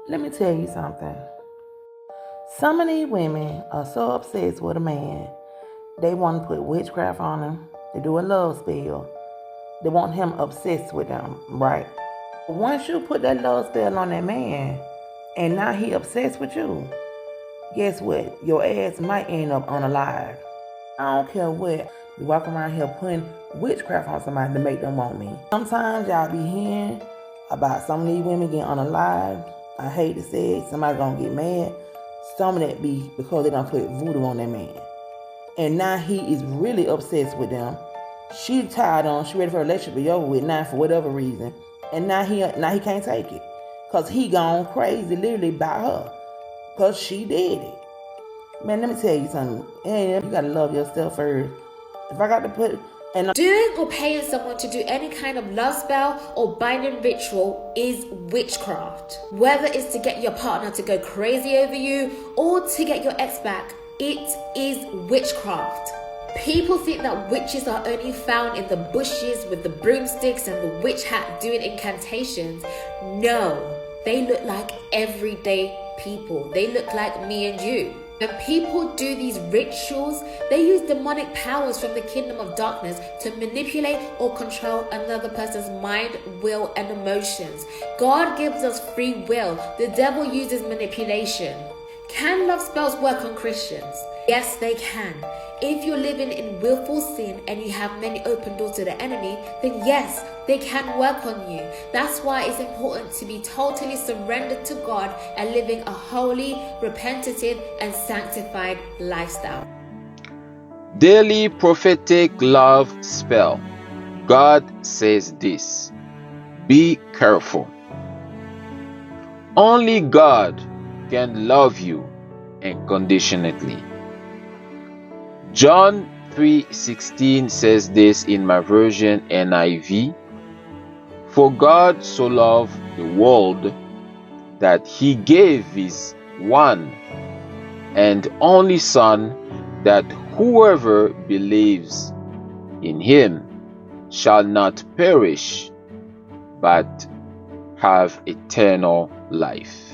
Let me tell you something. Some of these women are so obsessed with a man, they want to put witchcraft on him. They do a love spell. They want him obsessed with them, right? Once you put that love spell on that man, and now he obsessed with you, guess what? Your ass might end up unalive. I don't care what. You walk around here putting witchcraft on somebody to make them want me. Sometimes y'all be hearing about some of these women getting unalive. I hate to say it, somebody gonna get mad. Some of that be because they done put voodoo on that man. And now he is really obsessed with them. She tired on, she ready for a relationship to be over with now for whatever reason. And now he can't take it. Cause he gone crazy literally by her. Cause she did it. Man, let me tell you something. Hey, you gotta love yourself first. If I got to put Doing or paying someone to do any kind of love spell or binding ritual is witchcraft. Whether it's to get your partner to go crazy over you or to get your ex back, it is witchcraft. People think that witches are only found in the bushes with the broomsticks and the witch hat doing incantations. No, they look like everyday people. They look like me and you. When people do these rituals, they use demonic powers from the kingdom of darkness to manipulate or control another person's mind, will, and emotions. God gives us free will. The devil uses manipulation. Can love spells work on Christians? Yes, they can. If you're living in willful sin and you have many open doors to the enemy, then yes, they can work on you. That's why it's important to be totally surrendered to God and living a holy, repentative, and sanctified lifestyle. Daily prophetic love spell. God says this: be careful. Only God can love you unconditionally. John 3:16 says this in my version NIV: for God so loved the world that he gave his one and only Son, that whoever believes in him shall not perish but have eternal life.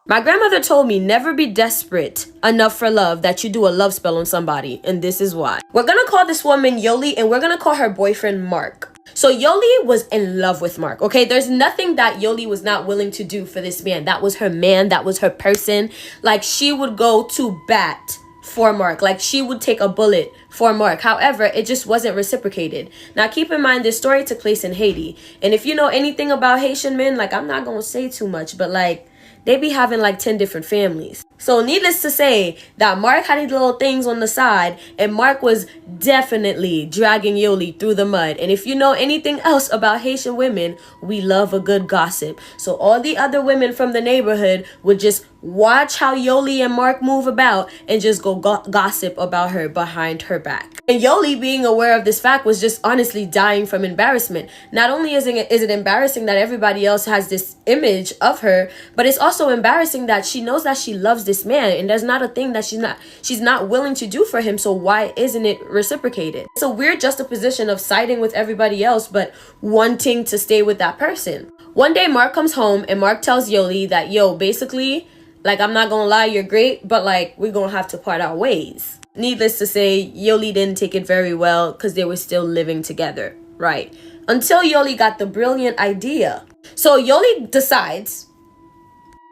My grandmother told me never be desperate enough for love that you do a love spell on somebody, and this is why. We're gonna call this woman Yoli, and we're gonna call her boyfriend Mark. So Yoli was in love with Mark, okay? There's nothing that Yoli was not willing to do for this man. That was her man, that was her person. Like, she would go to bat for Mark. Like, she would take a bullet for Mark. However, it just wasn't reciprocated. Now, keep in mind, this story took place in Haiti. And if you know anything about Haitian men, like, I'm not gonna say too much, but like, they be having like 10 different families. So needless to say that Mark had these little things on the side, and Mark was definitely dragging Yoli through the mud. And if you know anything else about Haitian women, we love a good gossip. So all the other women from the neighborhood would just watch how Yoli and Mark move about and just go gossip about her behind her back. And Yoli, being aware of this fact, was just honestly dying from embarrassment. Not only is it embarrassing that everybody else has this image of her, but it's also embarrassing that she knows that she loves this man, and there's not a thing that she's not willing to do for him. So why isn't it reciprocated? It's a weird juxtaposition of siding with everybody else but wanting to stay with that person. One day Mark comes home and Mark tells Yoli that, yo, basically, like, I'm not gonna lie, you're great, but like, we're gonna have to part our ways. Needless to say, Yoli didn't take it very well because they were still living together, right? Until Yoli got the brilliant idea. So Yoli decides,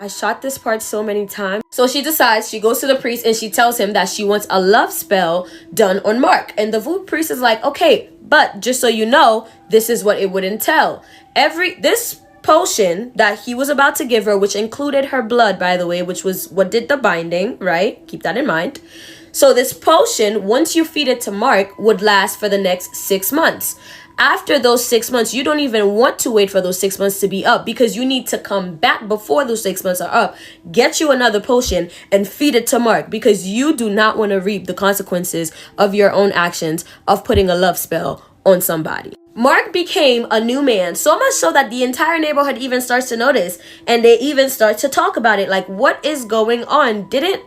I shot this part so many times. So she decides, she goes to the priest and she tells him that she wants a love spell done on Mark. And the voodoo priest is like, okay, but just so you know, this is what it would entail. This potion that he was about to give her, which included her blood, by the way, which was what did the binding, right? Keep that in mind. So this potion, once you feed it to Mark, would last for the next 6 months. After those 6 months, you don't even want to wait for those 6 months to be up, because you need to come back before those 6 months are up, get you another potion and feed it to Mark, because you do not want to reap the consequences of your own actions of putting a love spell on somebody. Mark became a new man, so much so that the entire neighborhood even starts to notice, and they even start to talk about it. Like, what is going on? Didn't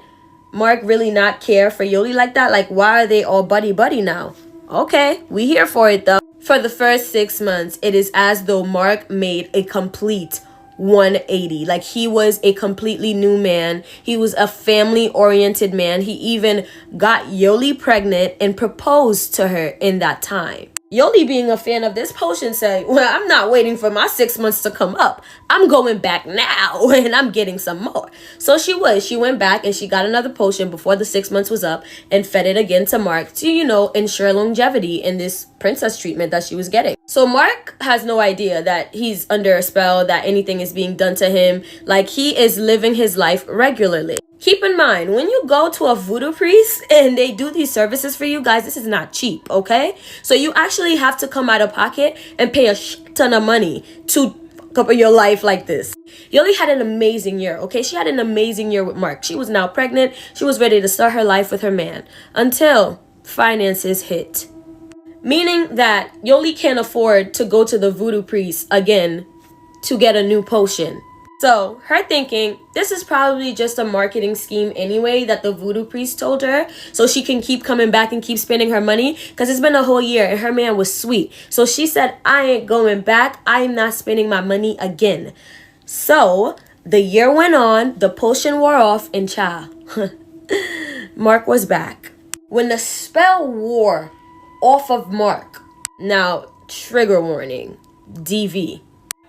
Mark really not care for Yoli like that? Like, why are they all buddy-buddy now? Okay, we here for it though. For the first 6 months, it is as though Mark made a complete 180. Like, he was a completely new man. He was a family-oriented man. He even got Yoli pregnant and proposed to her in that time. Yoli, being a fan of this potion, said, well, I'm not waiting for my 6 months to come up. I'm going back now and I'm getting some more. So she went back and she got another potion before the 6 months was up and fed it again to Mark to, ensure longevity in this princess treatment that she was getting. So Mark has no idea that he's under a spell, that anything is being done to him. Like, he is living his life regularly. Keep in mind, when you go to a voodoo priest and they do these services for you, guys, this is not cheap, okay? So you actually have to come out of pocket and pay a ton of money to fuck up your life like this. Yoli had an amazing year, okay? She had an amazing year with Mark. She was now pregnant. She was ready to start her life with her man until finances hit. Meaning that Yoli can't afford to go to the voodoo priest again to get a new potion. So her thinking, this is probably just a marketing scheme anyway that the voodoo priest told her, so she can keep coming back and keep spending her money, because it's been a whole year and her man was sweet. So she said, I ain't going back. I'm not spending my money again. So the year went on, the potion wore off, and child, Mark was back. When the spell wore off of Mark, now trigger warning, DV.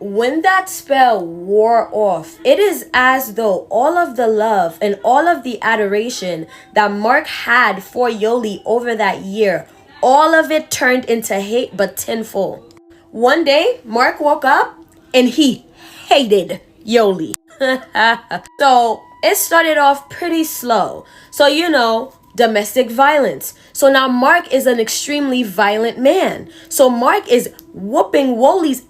When that spell wore off, it is as though all of the love and all of the adoration that Mark had for Yoli over that year, all of it turned into hate, but tenfold. One day, Mark woke up and he hated Yoli. So it started off pretty slow. So, domestic violence. So now Mark is an extremely violent man. So Mark is whooping Yoli's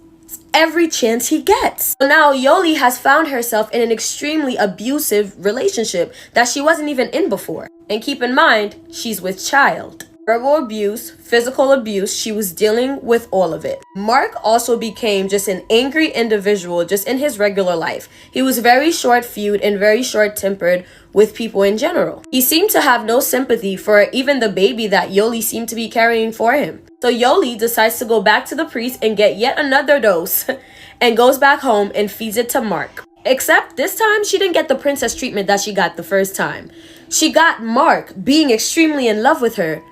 every chance he gets. So now Yoli has found herself in an extremely abusive relationship that she wasn't even in before. And keep in mind, she's with child. Verbal abuse, physical abuse, she was dealing with all of it. Mark also became just an angry individual just in his regular life. He was very short-fused and very short-tempered with people in general. He seemed to have no sympathy for even the baby that Yoli seemed to be carrying for him. So Yoli decides to go back to the priest and get yet another dose and goes back home and feeds it to Mark. Except this time she didn't get the princess treatment that she got the first time. She got Mark being extremely in love with her,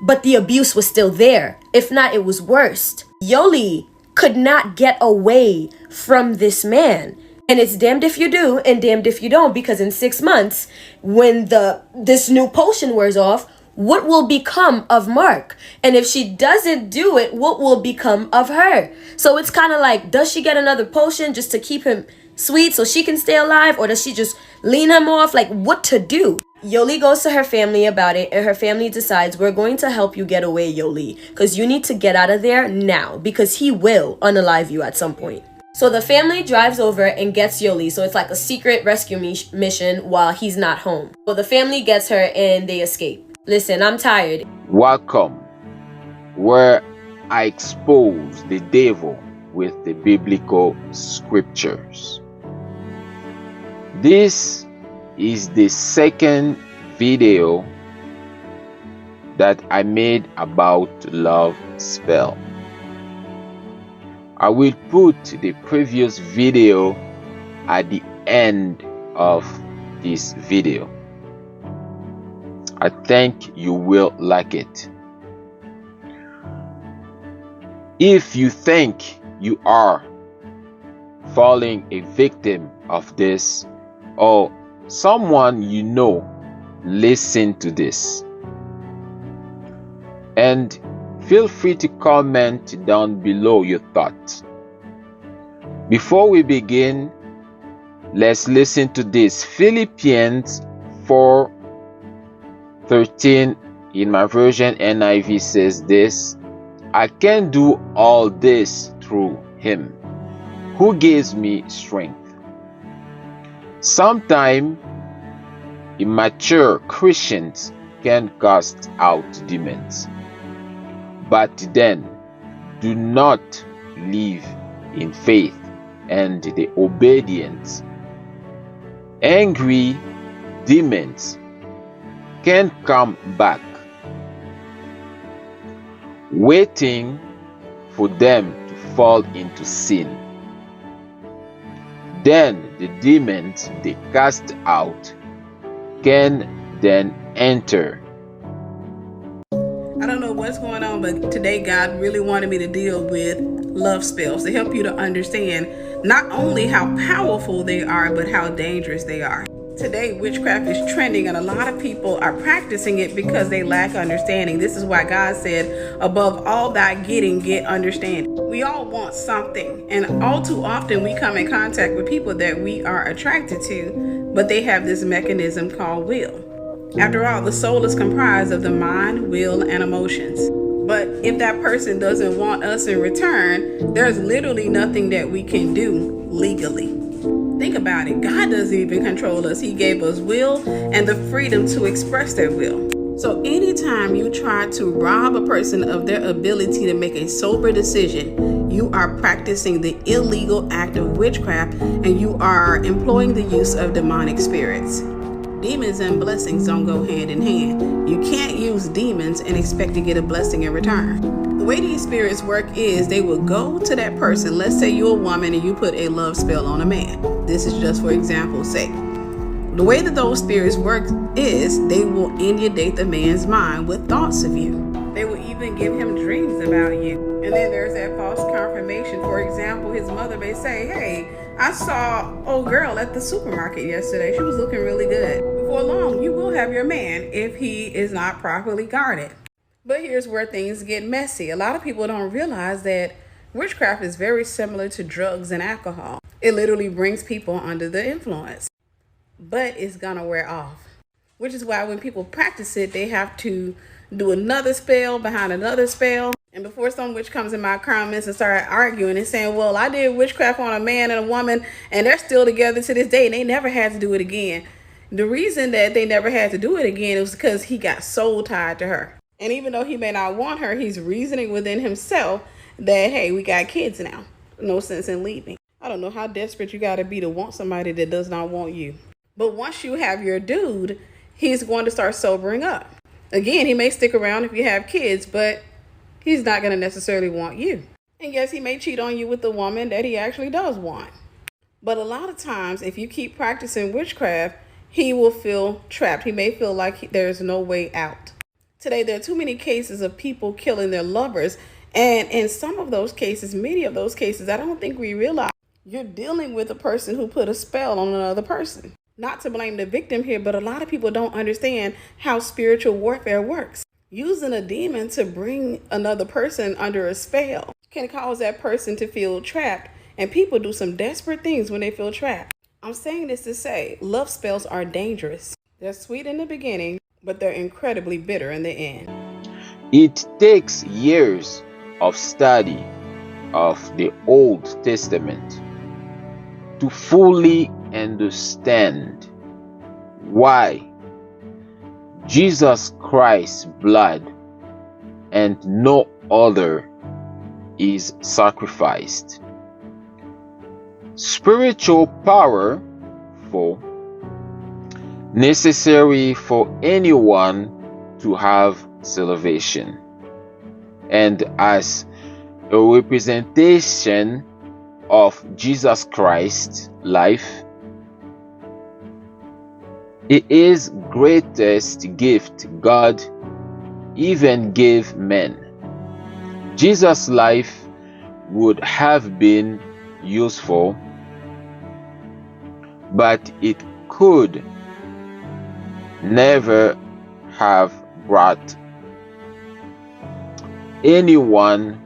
but the abuse was still there. If not, it was worse. Yoli could not get away from this man. And it's damned if you do and damned if you don't, because in 6 months, when this new potion wears off, what will become of Mark? And if she doesn't do it, what will become of her? So it's kind of like, does she get another potion just to keep him sweet so she can stay alive? Or does she just lean him off? Like, what to do? Yoli goes to her family about it, and her family decides, we're going to help you get away, Yoli, because you need to get out of there now, because he will unalive you at some point. So the family drives over and gets Yoli. So it's like a secret rescue mission while he's not home. So the family gets her and they escape. Listen, I'm tired. Welcome, where I expose the devil with the biblical scriptures. This is the second video that I made about love spell. I will put the previous video at the end of this video. I think you will like it. If you think you are falling a victim of this, or someone you know, listen to this. And feel free to comment down below your thoughts. Before we begin, let's listen to this. Philippians 4:13 in my version NIV says this: I can do all this through him who gives me strength. Sometimes immature Christians can cast out demons, but then do not live in faith and the obedience. Angry demons can come back, waiting for them to fall into sin. Then the demons they cast out can then enter. I don't know what's going on, but today God really wanted me to deal with love spells to help you to understand not only how powerful they are, but how dangerous they are. Today, witchcraft is trending, and a lot of people are practicing it because they lack understanding. This is why God said, above all thy getting, get understanding. We all want something, and all too often we come in contact with people that we are attracted to, but they have this mechanism called will. After all, the soul is comprised of the mind, will, and emotions. But if that person doesn't want us in return, there's literally nothing that we can do legally. Think about it. God doesn't even control us. He gave us will and the freedom to express their will. So anytime you try to rob a person of their ability to make a sober decision, you are practicing the illegal act of witchcraft, and you are employing the use of demonic spirits. Demons and blessings don't go hand in hand. You can't use demons and expect to get a blessing in return. The way these spirits work is they will go to that person. Let's say you're a woman and you put a love spell on a man. This is just for example's sake. The way that those spirits work is they will inundate the man's mind with thoughts of you. They will even give him dreams about you. And then there's that false confirmation. For example, his mother may say, hey, I saw old girl at the supermarket yesterday. She was looking really good. Before long, you will have your man if he is not properly guarded. But here's where things get messy. A lot of people don't realize that witchcraft is very similar to drugs and alcohol. It literally brings people under the influence, but it's gonna wear off. Which is why when people practice it, they have to do another spell behind another spell. And before some witch comes in my comments and start arguing and saying, well, I did witchcraft on a man and a woman and they're still together to this day and they never had to do it again. The reason that they never had to do it again was because he got soul tied to her. And even though he may not want her, he's reasoning within himself that, hey, we got kids now. No sense in leaving. I don't know how desperate you got to be to want somebody that does not want you. But once you have your dude, he's going to start sobering up. Again, he may stick around if you have kids, but he's not going to necessarily want you. And yes, he may cheat on you with the woman that he actually does want. But a lot of times, if you keep practicing witchcraft, he will feel trapped. He may feel like there's no way out. Today, there are too many cases of people killing their lovers. And in some of those cases, many of those cases, I don't think we realize you're dealing with a person who put a spell on another person. Not to blame the victim here, but a lot of people don't understand how spiritual warfare works. Using a demon to bring another person under a spell can cause that person to feel trapped. And people do some desperate things when they feel trapped. I'm saying this to say love spells are dangerous. They're sweet in the beginning, but they're incredibly bitter in the end. It takes years of study of the Old Testament to fully understand why Jesus Christ's blood and no other is sacrificed. Spiritual power for necessary for anyone to have salvation, and as a representation of Jesus Christ's life, it is greatest gift God even gave men. Jesus' life would have been useful, but it could never have brought anyone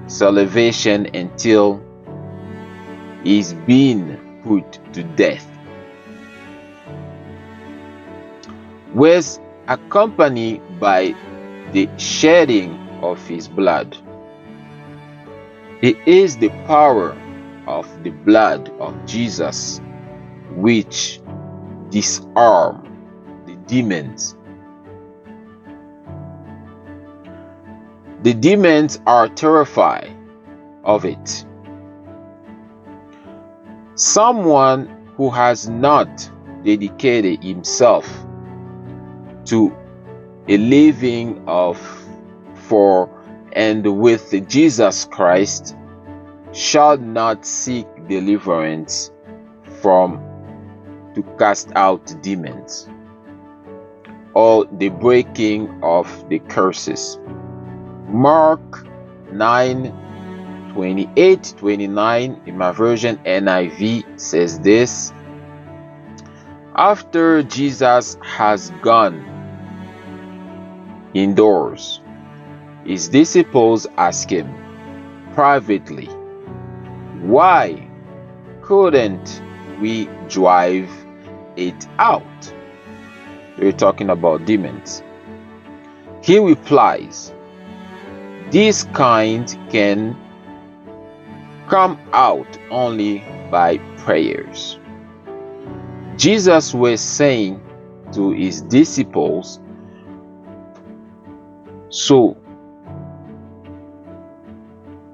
salvation until he's been put to death, was accompanied by the shedding of his blood. It is the power of the blood of Jesus which disarm the demons. The demons are terrified of it. Someone who has not dedicated himself to a living of, for, and with Jesus Christ shall not seek deliverance to cast out demons, or the breaking of the curses. Mark 9:28-29 in my version NIV says this: after Jesus has gone indoors, his disciples asked him privately, why couldn't we drive it out? We're talking about demons. He replies, this kind can come out only by prayers. Jesus was saying to his disciples, so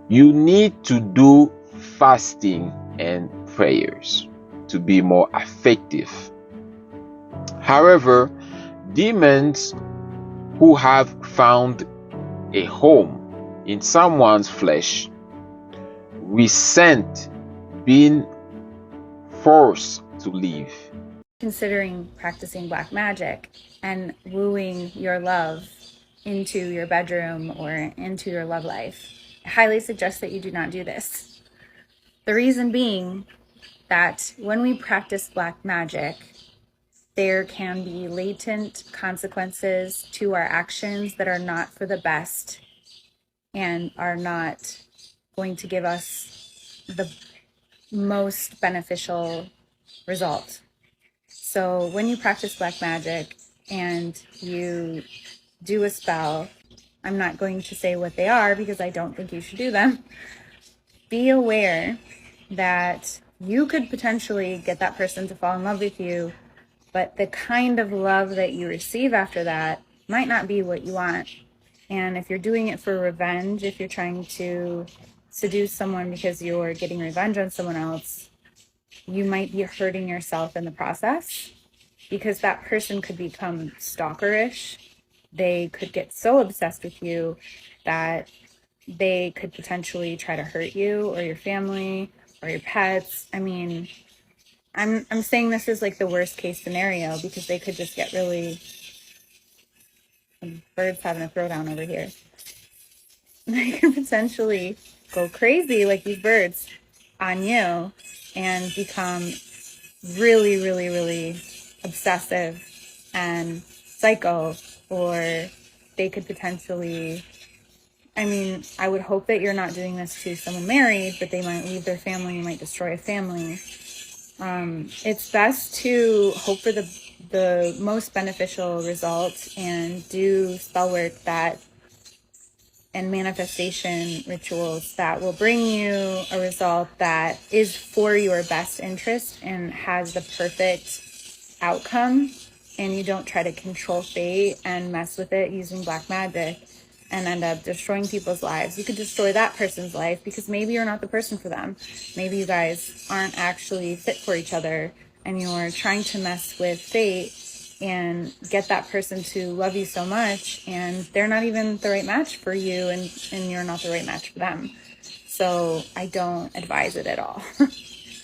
you need to do fasting and prayers to be more effective. However, demons who have found a home in someone's flesh resent being forced to leave. Considering practicing black magic and wooing your love into your bedroom or into your love life, I highly suggest that you do not do this. The reason being that when we practice black magic, there can be latent consequences to our actions that are not for the best and are not going to give us the most beneficial result. So when you practice black magic and you do a spell, I'm not going to say what they are because I don't think you should do them. Be aware that you could potentially get that person to fall in love with you, but the kind of love that you receive after that might not be what you want. And if you're doing it for revenge, if you're trying to seduce someone because you're getting revenge on someone else, you might be hurting yourself in the process, because that person could become stalkerish. They could get so obsessed with you that they could potentially try to hurt you or your family or your pets. I mean, I'm saying this is like the worst case scenario, because they could just get really... Birds having a throwdown over here. They can potentially go crazy like these birds on you and become really, really, really obsessive and psycho, or they could potentially, I mean, I would hope that you're not doing this to someone married, but they might leave their family, might destroy a family. It's best to hope for the most beneficial result and do spell work that and manifestation rituals that will bring you a result that is for your best interest and has the perfect outcome, and you don't try to control fate and mess with it using black magic and end up destroying people's lives. You could destroy that person's life because maybe you're not the person for them. Maybe you guys aren't actually fit for each other, and you're trying to mess with fate and get that person to love you so much, and they're not even the right match for you, and you're not the right match for them. So I don't advise it at all.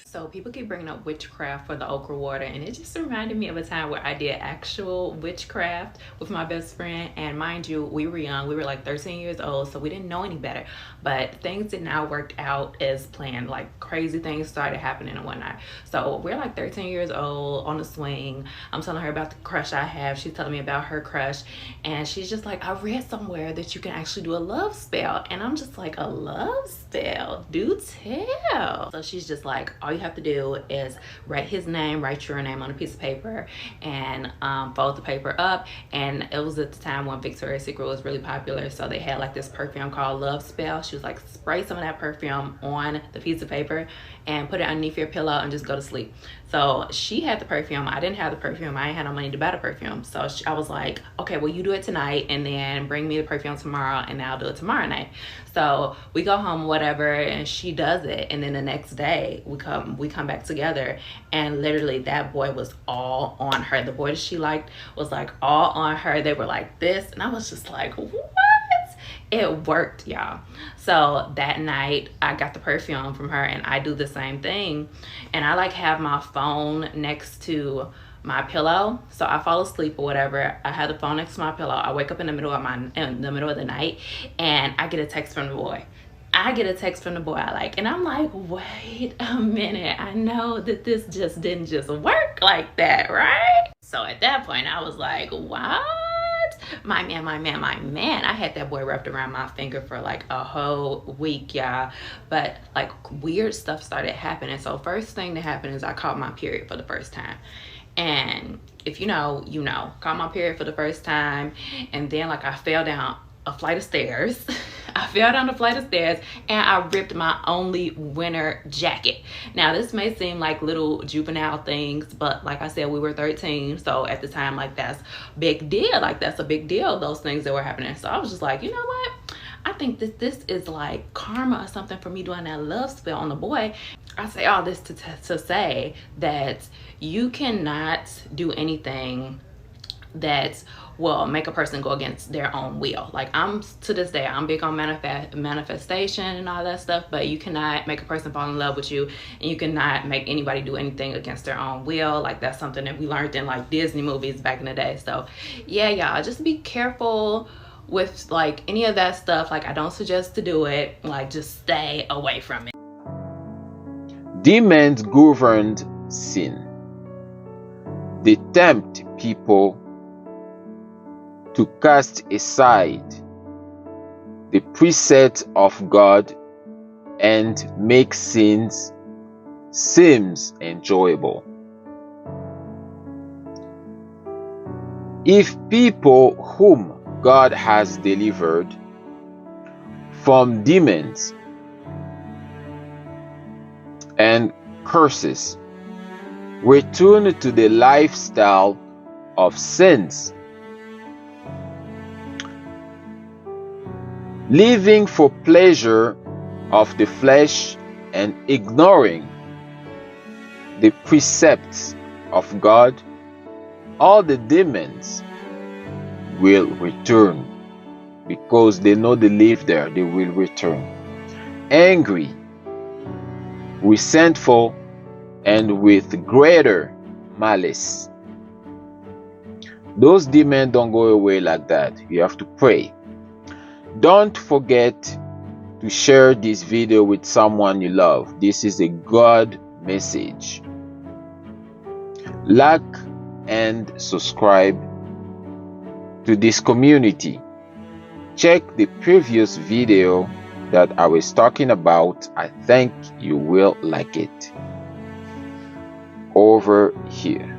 So people keep bringing up witchcraft for the okra water, and it just reminded me of a time where I did actual witchcraft with my best friend. And mind you, we were young, we were like 13 years old, so we didn't know any better, but things did not work out as planned. Like crazy things started happening and whatnot. So we're like 13 years old on the swing. I'm telling her about the crush I have, she's telling me about her crush, and she's just like, I read somewhere that you can actually do a love spell. And I'm just like, a love spell? Do tell. So she's just like, all you have to do is write his name, write your name on a piece of paper, and fold the paper up. And it was at the time when Victoria's Secret was really popular, so they had like this perfume called Love Spell. She was like, spray some of that perfume on the piece of paper and put it underneath your pillow and just go to sleep. So she had the perfume, I didn't have the perfume, I ain't had no money to buy the perfume. So I was like, okay, well, you do it tonight and then bring me the perfume tomorrow and I'll do it tomorrow night. So we go home, whatever, and she does it, and then the next day we come back together, and literally that boy was all on her. The boy that she liked was like all on her. They were like this, and I was just like, what? it worked, y'all. So that night I got the perfume from her, and I do the same thing. And I like have my phone next to my pillow, so I fall asleep or whatever. I have the phone next to my pillow. I wake up in the middle of the night, and I get a text from the boy. I get a text from the boy I like, and I'm like, wait a minute, I know that this just didn't just work like that, right? So at that point I was like, what? My man. I had that boy wrapped around my finger for like a whole week, y'all. But like weird stuff started happening. So first thing that happened is I caught my period for the first time. And if you know, caught my period for the first time. And then like I fell down a flight of stairs. I fell down the flight of stairs, and I ripped my only winter jacket. Now this may seem like little juvenile things, but like I said, we were 13, so at the time, like that's big deal. Like that's a big deal, those things that were happening. So I was just like, you know what, I think that this is like karma or something for me doing that love spell on the boy. I say all this to say that you cannot do anything that will make a person go against their own will. Like I'm to this day, I'm big on manifestation and all that stuff, but you cannot make a person fall in love with you, and you cannot make anybody do anything against their own will. Like that's something that we learned in like Disney movies back in the day. So yeah, y'all, just be careful with like any of that stuff. Like I don't suggest to do it. Like just stay away from it. Demons governed sin. They tempt people to cast aside the precepts of God and make sins seems enjoyable. If people whom God has delivered from demons and curses return to the lifestyle of sins, living for pleasure of the flesh and ignoring the precepts of God, all the demons will return, because they know they live there. They will return angry, resentful, and with greater malice. Those demons don't go away like that. You have to pray. Don't forget to share this video with someone you love. This is a God message. Like and subscribe to this community. Check the previous video that I was talking about. I think you will like it. Over here.